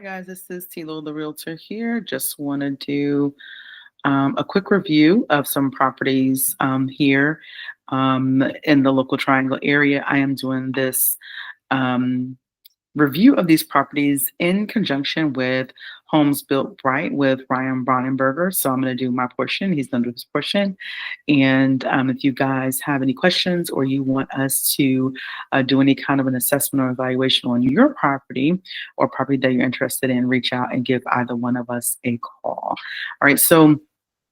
guys, this is Tilo the Realtor here. Just want to do a quick review of some properties here in the local Triangle area. I am doing this um, review of these properties in conjunction with Homes Built Right with Ryan Bronnenberger. So I'm going to do my portion. He's going to do his portion. And if you guys have any questions or you want us to do any kind of an assessment or evaluation on your property or property that you're interested in, reach out and give either one of us a call. All right. So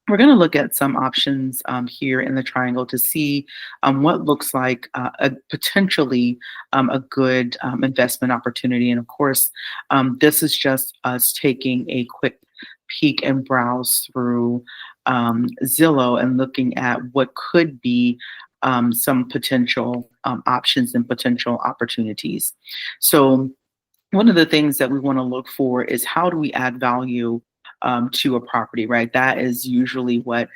we're going to look at some options here in the triangle to see what looks like potentially a good investment opportunity. And of course, this is just us taking a quick peek and browse through Zillow and looking at what could be some potential options and potential opportunities. So one of the things that we want to look for is how do we add value to a property, right? That is usually what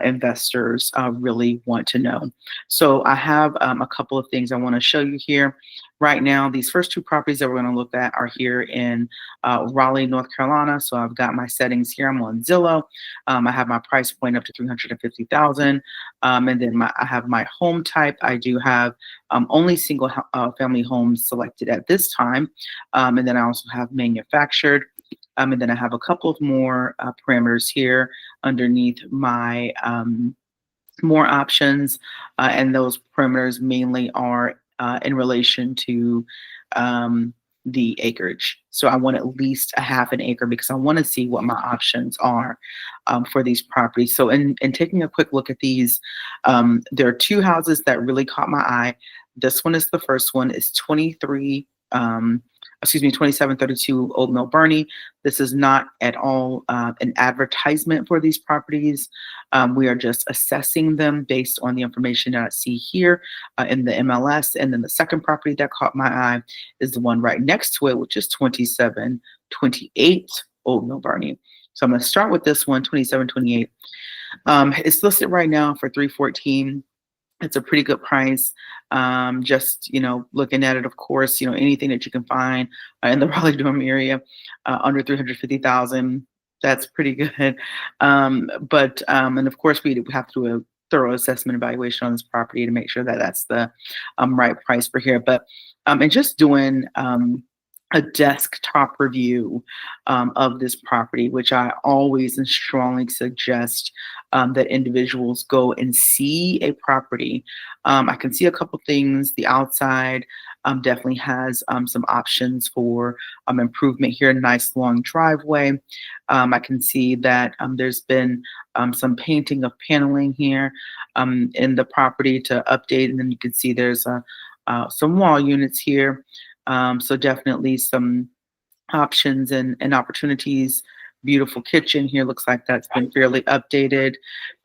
investors really want to know. So I have a couple of things I want to show you here. Right now, these first two properties that we're going to look at are here in Raleigh, North Carolina. So I've got my settings here. I'm on Zillow. I have my price point up to $350,000, and then I have my home type. I do have only single family homes selected at this time, and then I also have manufactured. And then I have a couple of more parameters here underneath my more options. And those parameters mainly are in relation to the acreage. So I want at least a half an acre because I want to see what my options are for these properties. So in taking a quick look at these, there are two houses that really caught my eye. This one is the first one. It's 2732 Old Mill Bernie. This is not at all an advertisement for these properties. We are just assessing them based on the information that I see here in the MLS. And then the second property that caught my eye is the one right next to it, which is 2728 Old Mill Bernie. So I'm going to start with this one, 2728. It's listed right now for $314. It's a pretty good price. Just, looking at it, of course, anything that you can find in the Raleigh-Durham area under $350,000, that's pretty good. And of course, we have to do a thorough assessment evaluation on this property to make sure that that's the right price for here. But and just doing a desktop review of this property, which I always and strongly suggest that individuals go and see a property. I can see a couple things. The outside definitely has some options for improvement here. Nice long driveway. I can see that there's been some painting of paneling here in the property to update, and then you can see there's some wall units here. So definitely some options and opportunities. Beautiful kitchen here. Looks like that's been fairly updated.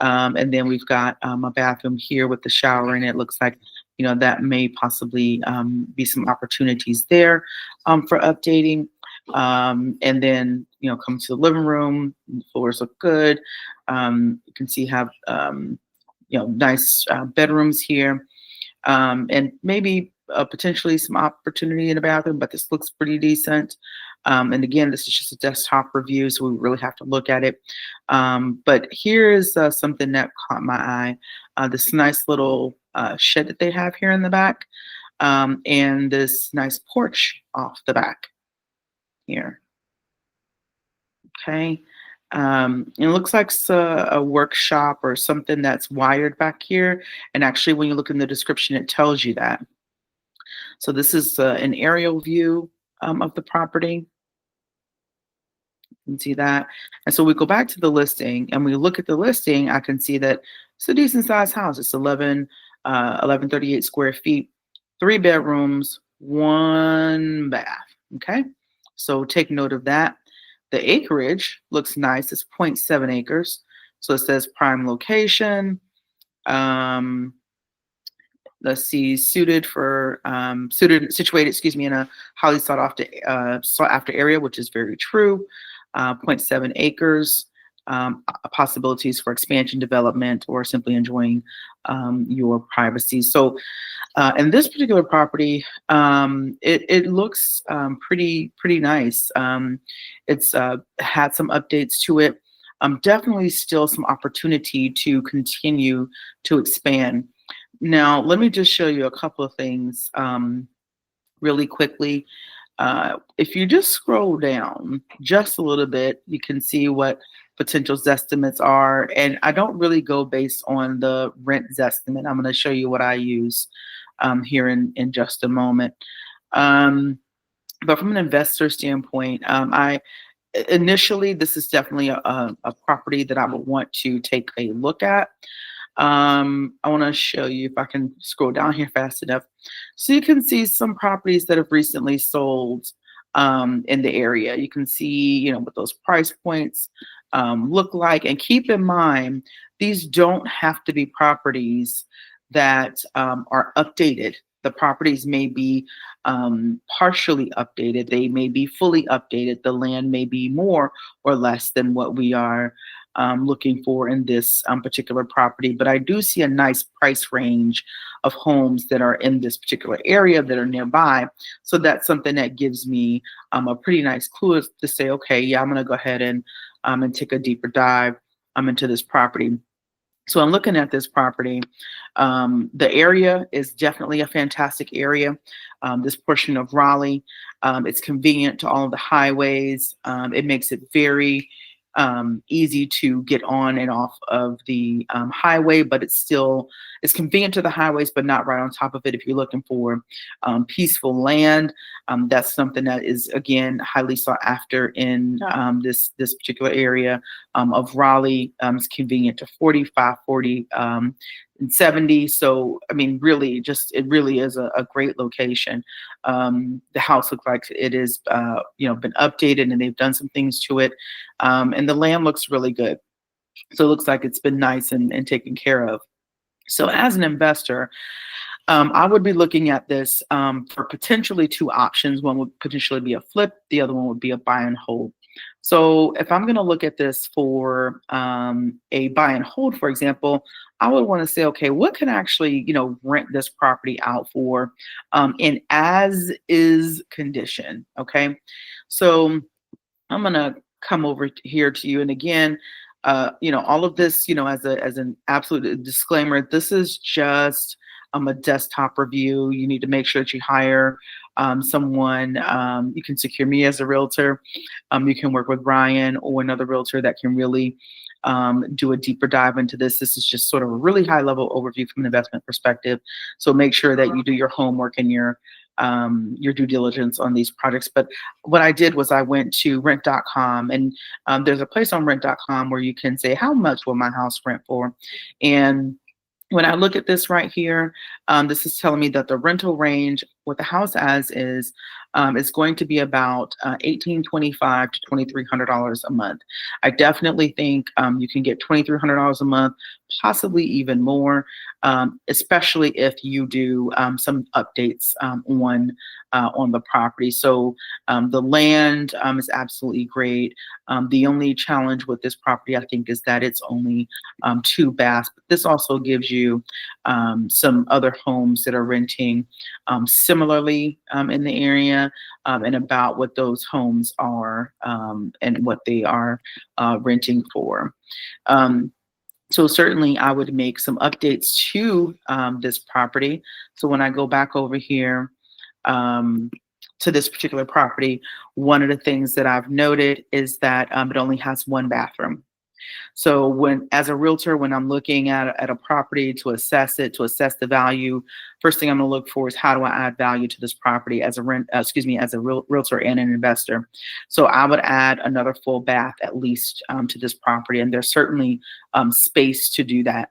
And then we've got a bathroom here with the shower in it. Looks like, that may possibly be some opportunities there for updating. And then, come to the living room. The floors look good. You can see have, nice bedrooms here. And maybe potentially some opportunity in the bathroom, but this looks pretty decent. And again, this is just a desktop review, so we really have to look at it. But here is something that caught my eye. This nice little shed that they have here in the back, and this nice porch off the back here. Okay. It looks like a workshop or something that's wired back here. And actually, when you look in the description, it tells you that. So this is an aerial view of the property. You can see that. And so we go back to the listing and we look at the listing. I can see that it's a decent sized house. It's 1138 square feet, 3 bedrooms, 1 bath. Okay. So take note of that. The acreage looks nice. It's 0.7 acres. So it says prime location. Let's see, situated, in a highly sought after area, which is very true. 0.7 acres. possibilities for expansion development or simply enjoying your privacy. So and this particular property, it looks pretty nice. It's had some updates to it. Definitely still some opportunity to continue to expand. Now, let me just show you a couple of things really quickly. If you just scroll down just a little bit, you can see what potential estimates are. And I don't really go based on the rent estimate. I'm going to show you what I use here in just a moment. But from an investor standpoint, I initially, this is definitely a property that I would want to take a look at. I want to show you if I can scroll down here fast enough. So you can see some properties that have recently sold in the area. You can see, what those price points look like. And keep in mind, these don't have to be properties that are updated. The properties may be partially updated. They may be fully updated. The land may be more or less than what we are looking for in this particular property. But I do see a nice price range of homes that are in this particular area that are nearby. So that's something that gives me a pretty nice clue to say, okay, yeah, I'm going to go ahead and take a deeper dive into this property. So I'm looking at this property. The area is definitely a fantastic area. This portion of Raleigh, it's convenient to all of the highways. It makes it very easy to get on and off of the highway, but it's convenient to the highways, but not right on top of it. If you're looking for peaceful land, that's something that is, again, highly sought after in this particular area of Raleigh. It's convenient to 45, 40, and 70. So, I mean, really, it really is a great location. The house looks like it is, been updated and they've done some things to it. And the land looks really good. So it looks like it's been nice and taken care of. So as an investor, I would be looking at this for potentially two options. One would potentially be a flip. The other one would be a buy and hold. So if I'm going to look at this for a buy and hold, for example, I would want to say, okay, what can I actually, rent this property out for in as is condition? Okay. So I'm going to come over here to you. And again, all of this, as an absolute disclaimer, this is just a desktop review. You need to make sure that you hire someone. You can secure me as a realtor. You can work with Ryan or another realtor that can really do a deeper dive into this. This is just sort of a really high level overview from an investment perspective. So make sure that you do your homework and your due diligence on these projects. But what I did was I went to rent.com, and there's a place on rent.com where you can say, how much will my house rent for? And when I look at this right here, this is telling me that the rental range with the house as is going to be about $1,825 to $2,300 a month. I definitely think you can get $2,300 a month, possibly even more, especially if you do some updates on the property. So the land is absolutely great. The only challenge with this property, I think, is that it's only 2 baths. But this also gives you some other homes that are renting similarly in the area and about what those homes are and what they are renting for. So certainly I would make some updates to this property. So when I go back over here to this particular property, one of the things that I've noted is that it only has 1 bathroom. So as a realtor, when I'm looking at a property to assess it, to assess the value, first thing I'm going to look for is how do I add value to this property as a realtor and an investor. So I would add another full bath at least to this property, and there's certainly space to do that.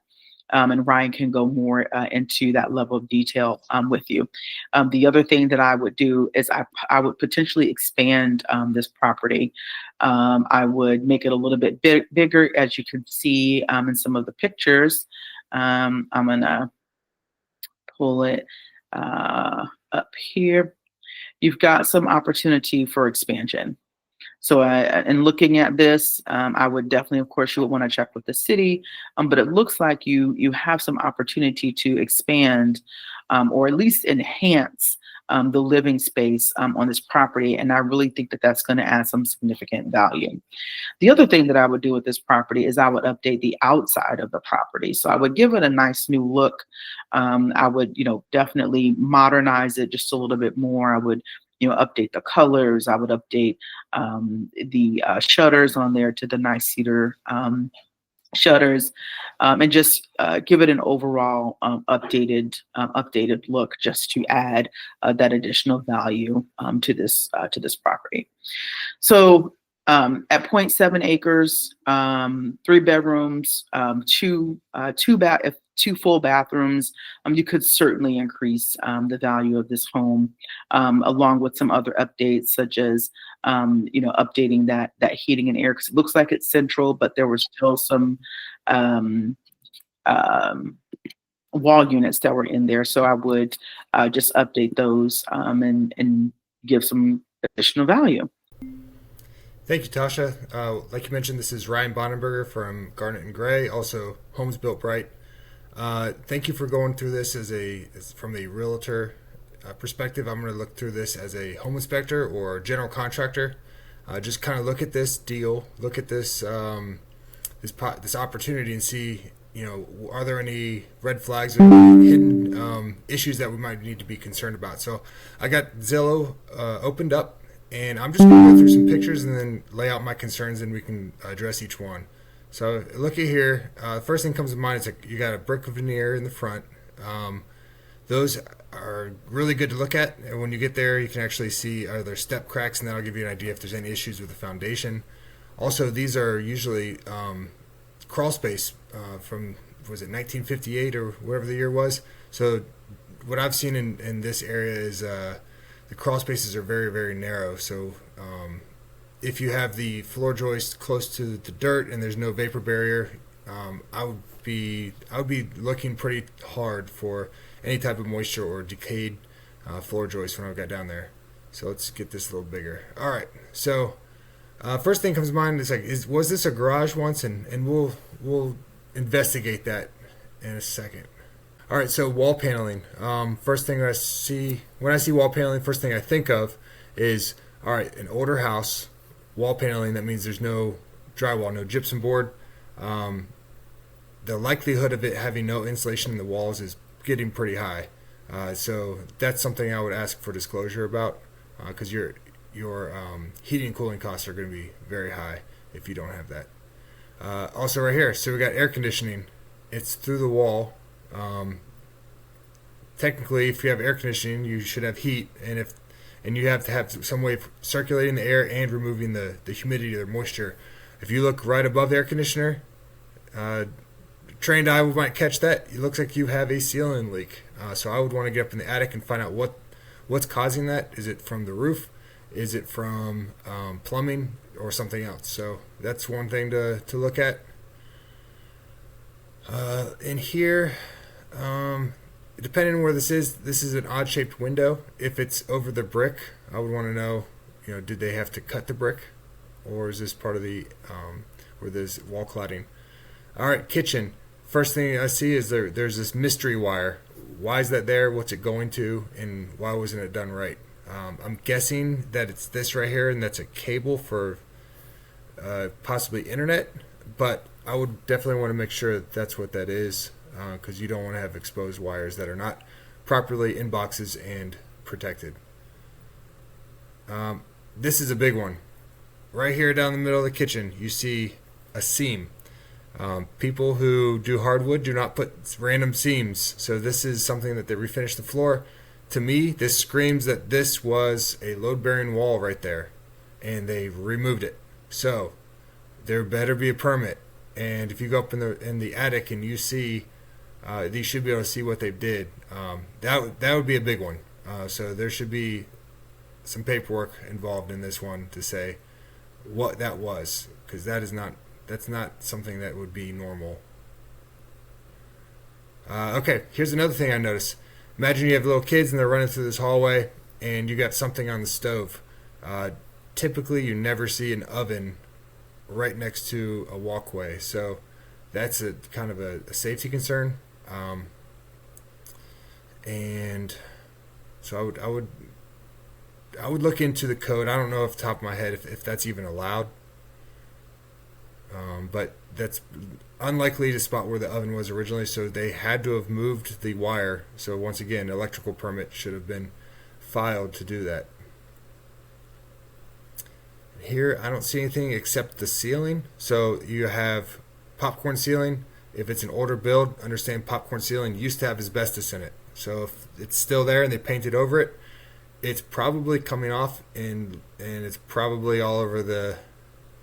And Ryan can go more into that level of detail with you. The other thing that I would do is I would potentially expand this property. I would make it a little bit bigger, as you can see in some of the pictures. I'm going to pull it up here. You've got some opportunity for expansion. So, in looking at this, I would definitely, of course, you would want to check with the city, but it looks like you have some opportunity to expand, or at least enhance the living space on this property, and I really think that that's going to add some significant value. The other thing that I would do with this property is I would update the outside of the property. So I would give it a nice new look. I would, definitely modernize it just a little bit more. I would, update the colors. I would update the shutters on there to the nice cedar shutters, and just give it an overall updated look, just to add that additional value to this property. So, at point 0.7 acres, 3 bedrooms, two full bathrooms, you could certainly increase the value of this home, along with some other updates, such as updating that heating and air, because it looks like it's central, but there were still some um, um, wall units that were in there. So I would just update those, and give some additional value. Thank you, Tasha. Like you mentioned, this is Ryan Bonenberger from Garnet and Gray, also Homes Built Bright. Thank you for going through this from a realtor perspective. I'm going to look through this as a home inspector or general contractor. Just kind of look at this deal, look at this this opportunity, and see, are there any red flags or hidden issues that we might need to be concerned about. So I got Zillow opened up, and I'm just going to go through some pictures and then lay out my concerns, and we can address each one. So look at here. First thing comes to mind is you got a brick veneer in the front. Those are really good to look at. And when you get there, you can actually see are there step cracks, and that'll give you an idea if there's any issues with the foundation. Also, these are usually crawl space from, was it 1958 or whatever the year was. So what I've seen in this area is the crawl spaces are very, very narrow. So if you have the floor joist close to the dirt and there's no vapor barrier, I would be looking pretty hard for any type of moisture or decayed floor joist when I got down there. So let's get this a little bigger. All right. So first thing comes to mind is was this a garage once? And we'll investigate that in a second. All right. So wall paneling. First thing I see when I see wall paneling, first thing I think of is, all right, an older house. Wall paneling, that means there's no drywall, no gypsum board. The likelihood of it having no insulation in the walls is getting pretty high. So that's something I would ask for disclosure about, because your heating and cooling costs are going to be very high if you don't have that. Also right here, so we got air conditioning. It's through the wall. Technically, if you have air conditioning, you should have heat, and you have to have some way of circulating the air and removing the humidity or the moisture. If you look right above the air conditioner, trained eye might catch that. It looks like you have a ceiling leak. So I would want to get up in the attic and find out what's causing that. Is it from the roof? Is it from plumbing or something else? So that's one thing to look at. In here, depending on where this is an odd-shaped window. If it's over the brick, I would want to know, did they have to cut the brick, or is this part of the where there's wall cladding? All right, kitchen. First thing I see is there's this mystery wire. Why is that there? What's it going to? And why wasn't it done right? I'm guessing that it's this right here, and that's a cable for possibly internet, but I would definitely want to make sure that's what that is. Because you don't want to have exposed wires that are not properly in boxes and protected. This is a big one. Right here down the middle of the kitchen, you see a seam. People who do hardwood do not put random seams. So this is something that they refinished the floor. To me, this screams that this was a load-bearing wall right there, and they removed it. So there better be a permit. And if you go up in the attic and you see, you should be able to see what they did. That would be a big one. So there should be some paperwork involved in this one to say what that was, because that's not something that would be normal. Okay, here's another thing I noticed. Imagine you have little kids and they're running through this hallway and you got something on the stove. typically you never see an oven right next to a walkway, so that's a kind of a safety concern. Um, and so I would look into the code. I don't know off the top of my head if that's even allowed, but that's unlikely to spot where the oven was originally. So they had to have moved the wire. So once again, electrical permit should have been filed to do that. Here, I don't see anything except the ceiling. So you have popcorn ceiling. If it's an older build, understand popcorn ceiling used to have asbestos in it. So if it's still there and they painted over it, it's probably coming off and it's probably all over the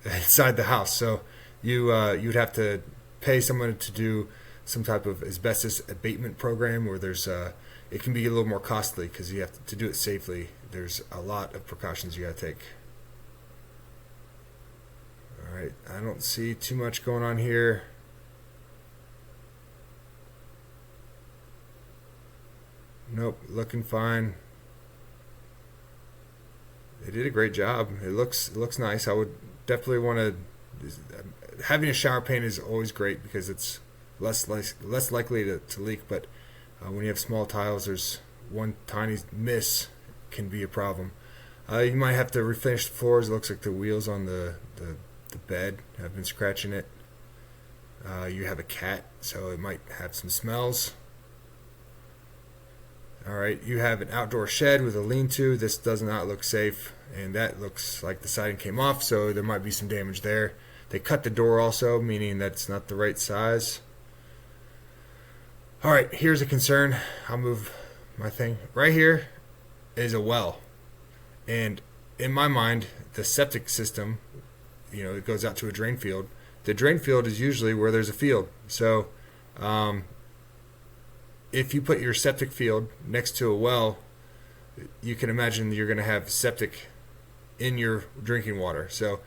inside the house. So you'd have to pay someone to do some type of asbestos abatement program where there's it can be a little more costly because you have to do it safely. There's a lot of precautions you got to take. All right, I don't see too much going on here. Nope, looking fine. They did a great job. It looks nice. I would definitely want to. Having a shower pane is always great because it's less likely to leak. But when you have small tiles, there's one tiny miss can be a problem. You might have to refinish the floors. It looks like the wheels on the bed have been scratching it. You have a cat, so it might have some smells. Alright, you have an outdoor shed with a lean-to. This does not look safe, and that looks like the siding came off, so there might be some damage there. They cut the door also, meaning that's not the right size. Alright, here's a concern. I'll move my thing. Right here is a well, and in my mind, the septic system, it goes out to a drain field. The drain field is usually where there's a field, so if you put your septic field next to a well, you can imagine you're going to have septic in your drinking water. So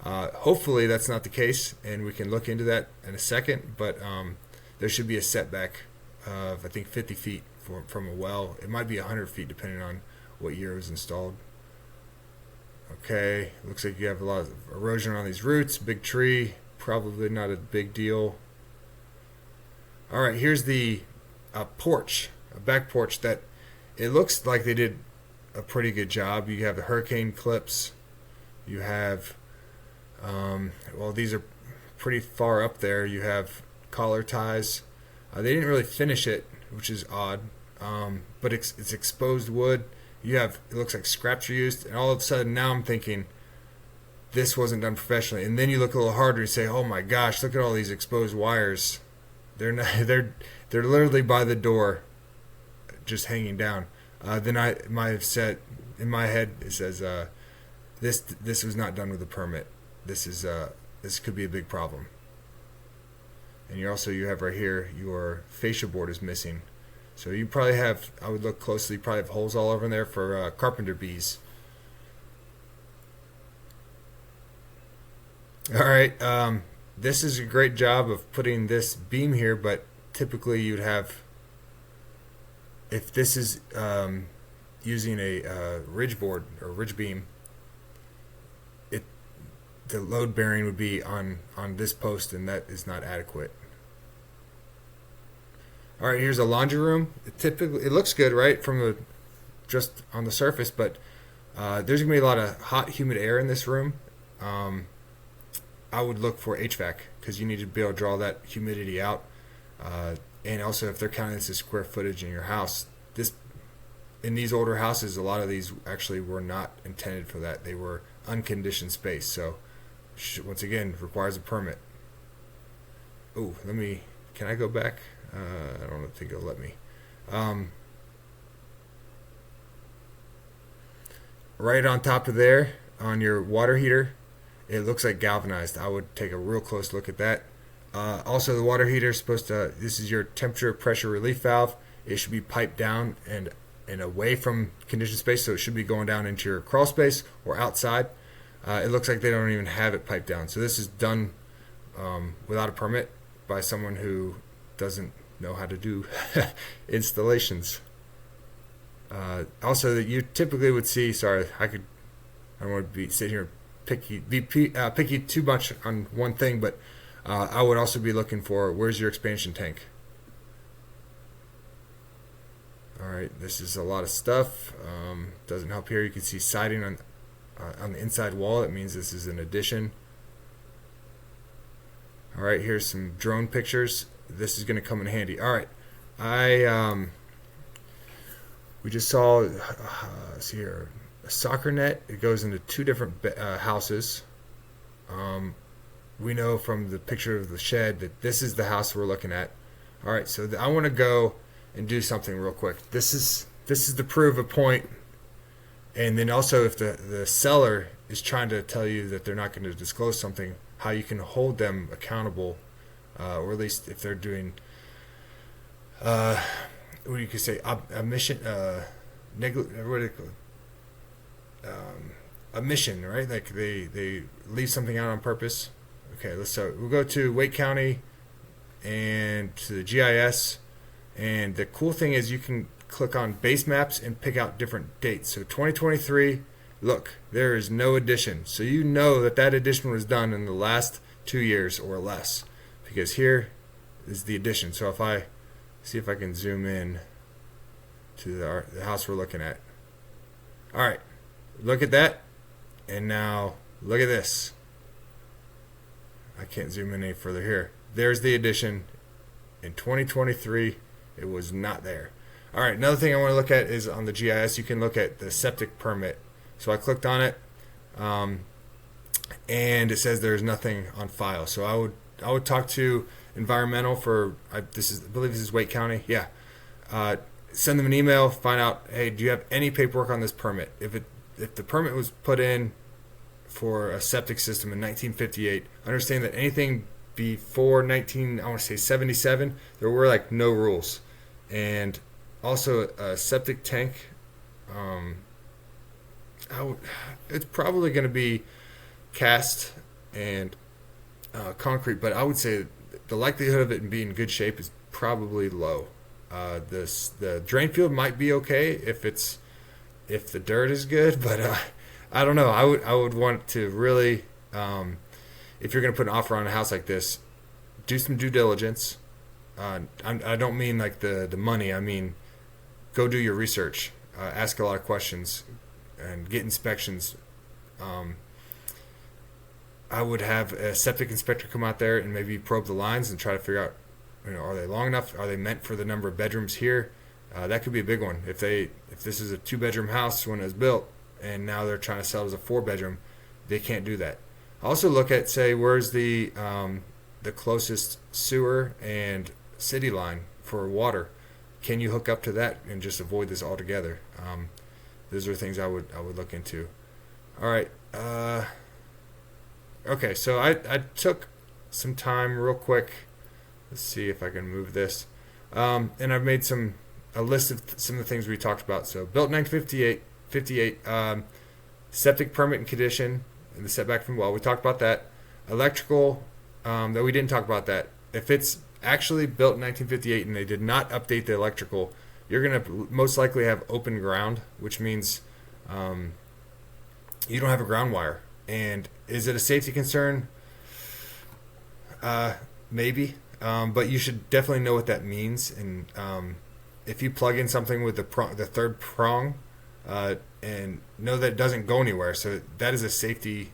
hopefully that's not the case, and we can look into that in a second. But there should be a setback of, I think, 50 feet from a well. It might be 100 feet depending on what year it was installed. Okay, looks like you have a lot of erosion on these roots. Big tree, probably not a big deal. All right, here's the porch, a back porch that it looks like they did a pretty good job. You have the hurricane clips. You have, these are pretty far up there. You have collar ties. They didn't really finish it, which is odd, but it's exposed wood. It looks like scraps are used, and all of a sudden now I'm thinking this wasn't done professionally. And then you look a little harder and say, oh my gosh, look at all these exposed wires. They're literally by the door, just hanging down. Then I might have said in my head, it says this was not done with a permit. This could be a big problem. And you have right here, your fascia board is missing. So you probably have, I would look closely, probably have holes all over in there for carpenter bees. All right. This is a great job of putting this beam here, but typically you'd have, if this is using a ridge board or ridge beam, the load bearing would be on this post, and that is not adequate. All right, here's a laundry room. It looks good, right, from just on the surface, but there's gonna be a lot of hot, humid air in this room. I would look for HVAC because you need to be able to draw that humidity out. And also, if they're counting this as square footage in your house, in these older houses, a lot of these actually were not intended for that. They were unconditioned space. So, once again, requires a permit. Oh, can I go back? I don't think it'll let me. Right on top of there, on your water heater, it looks like galvanized. I would take a real close look at that. Also, the water heater is supposed to, this is your temperature pressure relief valve. It should be piped down and away from conditioned space, so it should be going down into your crawl space or outside. It looks like they don't even have it piped down. So this is done without a permit by someone who doesn't know how to do installations. Also, you typically would see, sorry, I I don't want to be sit here and picky too much on one thing, but I would also be looking for, where's your expansion tank? All right, this is a lot of stuff. Doesn't help here. You can see siding on the inside wall. It means this is an addition. All right, here's some drone pictures. This is going to come in handy. All right, we just saw, let's see here, a soccer net. It goes into two different houses. We know from the picture of the shed that this is the house we're looking at. All right, so I want to go and do something real quick. This is to prove a point, and then also if the seller is trying to tell you that they're not going to disclose something, how you can hold them accountable, or at least if they're doing, what you could say, omission, what do they call it? Omission, right? Like they leave something out on purpose. Okay, we'll go to Wake County and to the GIS. And the cool thing is you can click on base maps and pick out different dates. So 2023, look, there is no addition. So you know that addition was done in the last 2 years or less, because here is the addition. So if I see if I can zoom in to the house we're looking at. All right, look at that. And now look at this. I can't zoom in any further here. There's the addition in 2023. It was not there. All right, another thing I want to look at is on the GIS, you can look at the septic permit. So I clicked on it, and it says there's nothing on file. So I would talk to environmental I believe this is Wake County. Yeah. Send them an email, find out, hey, do you have any paperwork on this permit? If the permit was put in for a septic system in 1958, understand that anything before I want to say 77, there were like no rules. And also a septic tank, it's probably going to be cast and concrete, but I would say the likelihood of it being in good shape is probably low. The drain field might be okay if the dirt is good, but I don't know. I would want to really, if you're going to put an offer on a house like this, do some due diligence. I don't mean like the money. I mean, go do your research, ask a lot of questions, and get inspections. I would have a septic inspector come out there and maybe probe the lines and try to figure out, are they long enough? Are they meant for the number of bedrooms here? That could be a big one. If this is a 2-bedroom house when it was built, and now they're trying to sell it as a 4-bedroom, they can't do that. Also look at, say, where's the closest sewer and city line for water. Can you hook up to that and just avoid this altogether? Those are things I would look into. All right. Okay, so I took some time real quick. Let's see if I can move this. And I've made a list of some of the things we talked about. So built 1958, septic permit and condition, and the setback from well. We talked about that. Electrical, that we didn't talk about that. If it's actually built in 1958 and they did not update the electrical, you're going to most likely have open ground, which means you don't have a ground wire. And is it a safety concern? Maybe. But you should definitely know what that means. And if you plug in something with the third prong, and know that it doesn't go anywhere, so that is a safety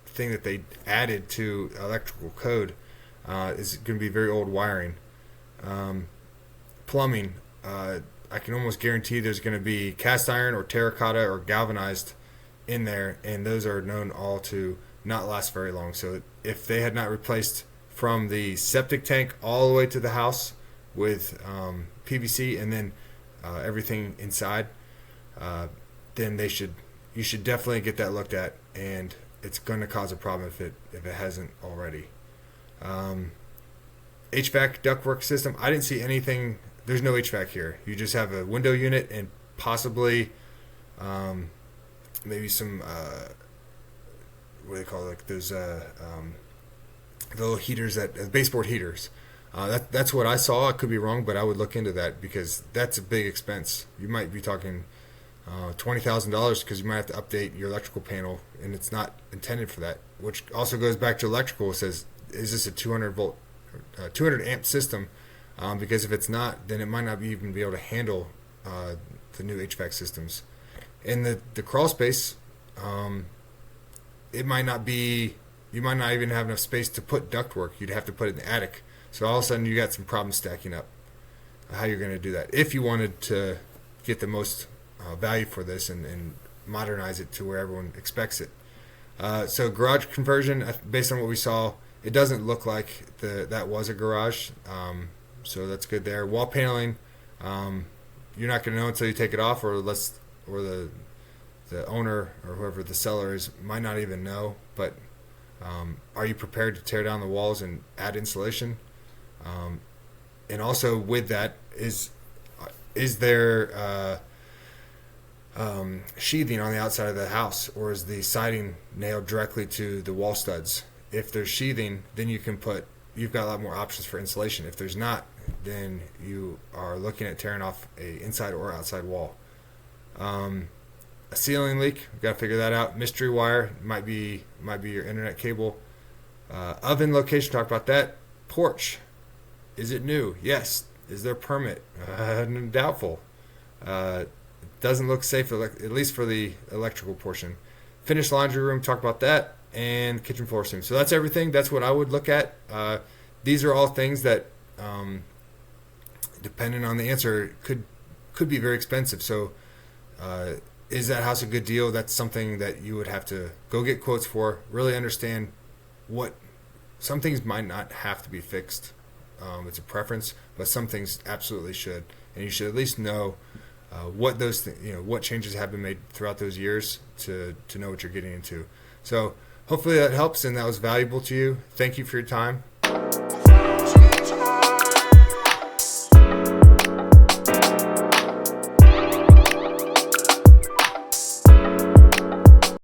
thing that they added to electrical code. Is going to be very old wiring. Plumbing, I can almost guarantee there's going to be cast iron or terracotta or galvanized in there, and those are known all to not last very long. So if they had not replaced from the septic tank all the way to the house with PVC and then everything inside, then you should definitely get that looked at, and it's going to cause a problem if it hasn't already. HVAC ductwork system, I didn't see anything. There's no HVAC here. You just have a window unit and possibly maybe some what do they call it? Like those the little heaters, baseboard heaters. That's what I saw. I could be wrong, but I would look into that because that's a big expense. You might be talking $20,000 because you might have to update your electrical panel, and it's not intended for that. Which also goes back to electrical. It says, is this a 200 volt, 200 amp system? Because if it's not, then it might not even be able to handle the new HVAC systems. In the crawl space, it might not be. You might not even have enough space to put ductwork. You'd have to put it in the attic. So all of a sudden, you got some problems stacking up. How you're going to do that? If you wanted to get the most value for this and modernize it to where everyone expects it. So garage conversion, based on what we saw, it doesn't look like that was a garage. So that's good there. Wall paneling, you're not going to know until you take it off, or the owner or whoever the seller is might not even know. But are you prepared to tear down the walls and add insulation? And also with that, is there sheathing on the outside of the house, or is the siding nailed directly to the wall studs? If there's sheathing, then you've got a lot more options for insulation. If there's not, then you are looking at tearing off a inside or outside wall. A ceiling leak, we've got to figure that out. Mystery wire might be your internet cable. Oven location, talked about that. Porch, is it new? Yes. Is there a permit? Doubtful. Doesn't look safe, at least for the electrical portion. Finished laundry room, talk about that. And kitchen floor sim. So that's everything. That's what I would look at. These are all things that, depending on the answer, could be very expensive. So is that house a good deal? That's something that you would have to go get quotes for, really understand what some things might not have to be fixed. It's a preference, but some things absolutely should, and you should at least know what those what changes have been made throughout those years to know what you're getting into. So hopefully that helps and that was valuable to you. Thank you for your time.